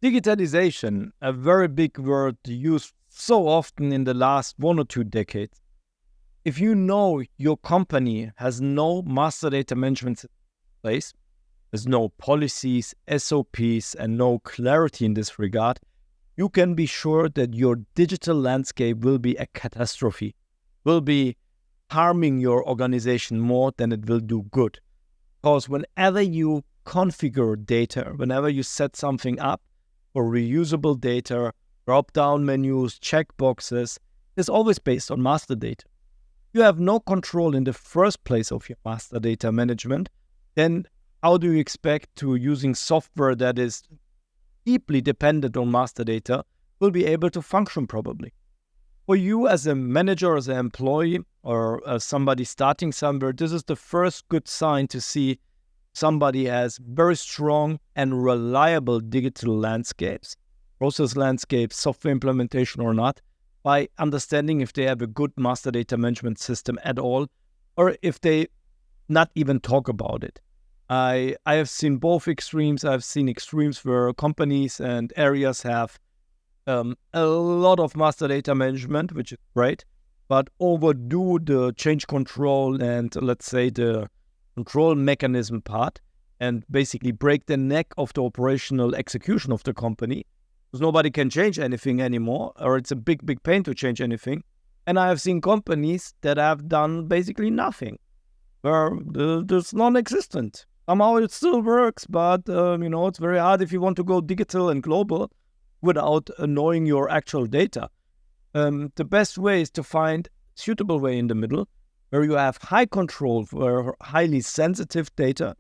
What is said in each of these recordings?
Digitalization, a very big word used so often in the last 1 or 2 decades. If you know your company has no master data management in place, there's no policies, SOPs, and no clarity in this regard, you can be sure that your digital landscape will be a catastrophe, will be harming your organization more than it will do good. Because whenever you configure data, whenever you set something up for reusable data, drop-down menus, checkboxes, it's always based on master data. You have no control in the first place of your master data management, then how do you expect to using software that is deeply dependent on master data will be able to function probably? For you as a manager, as an employee, or as somebody starting somewhere, this is the first good sign to see somebody has very strong and reliable digital landscapes, process landscapes, software implementation or not, by understanding if they have a good master data management system at all, or if they not even talk about it. I have seen both extremes. I've seen extremes where companies and areas have a lot of master data management, which is great, but overdo the change control and let's say the control mechanism part and basically break the neck of the operational execution of the company. Because nobody can change anything anymore, or it's a big, big pain to change anything. And I have seen companies that have done basically nothing, where it's non-existent. Somehow it still works, but it's very hard if you want to go digital and global without knowing your actual data. The best way is to find a suitable way in the middle, where you have high control for highly sensitive data,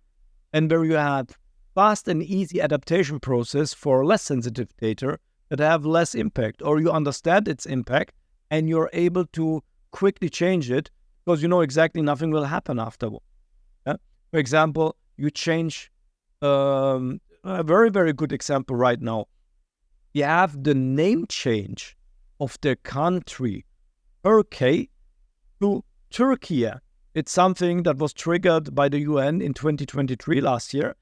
and where you have fast and easy adaptation process for less sensitive data that have less impact, or you understand its impact and you're able to quickly change it because you know exactly nothing will happen afterward. Yeah? For example, you change a very, very good example right now. You have the name change of the country Turkey to Turkey. It's something that was triggered by the UN in 2023 last year.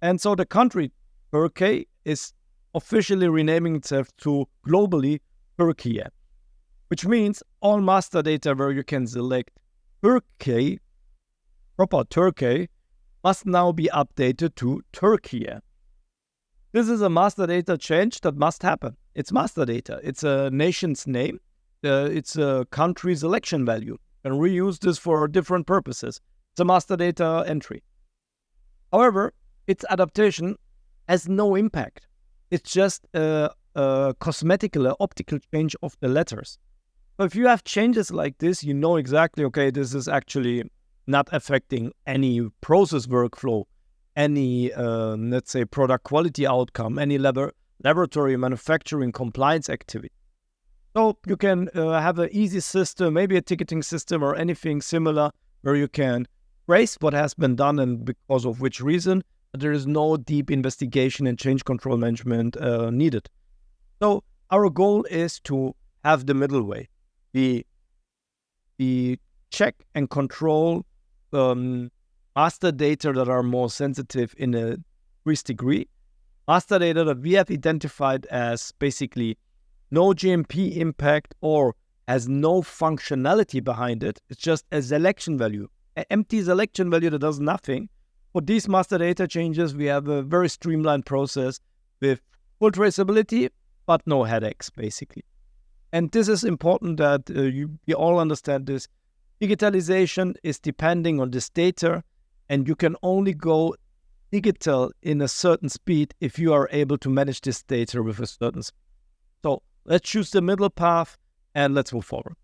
And so the country Turkey is officially renaming itself to globally Turkey, which means all master data where you can select Turkey, proper Turkey, must now be updated to Turkey. This is a master data change that must happen. It's master data. It's a nation's name. It's a country's election value. And reuse this for different purposes. It's a master data entry. However, its adaptation has no impact. It's just a cosmetical, optical change of the letters. So if you have changes like this, you know exactly, okay, this is actually not affecting any process workflow, any, let's say, product quality outcome, any laboratory manufacturing compliance activity. So you can have an easy system, maybe a ticketing system or anything similar, where you can trace what has been done and because of which reason. But there is no deep investigation and change control management needed. So our goal is to have the middle way. We check and control master data that are more sensitive in a increased degree. Master data that we have identified as basically no GMP impact or has no functionality behind it. It's just a selection value, an empty selection value that does nothing. For these master data changes, we have a very streamlined process with full traceability, but no headaches, basically. And this is important that you all understand this. Digitalization is depending on this data, and you can only go digital in a certain speed if you are able to manage this data with a certain speed. So let's choose the middle path and let's move forward.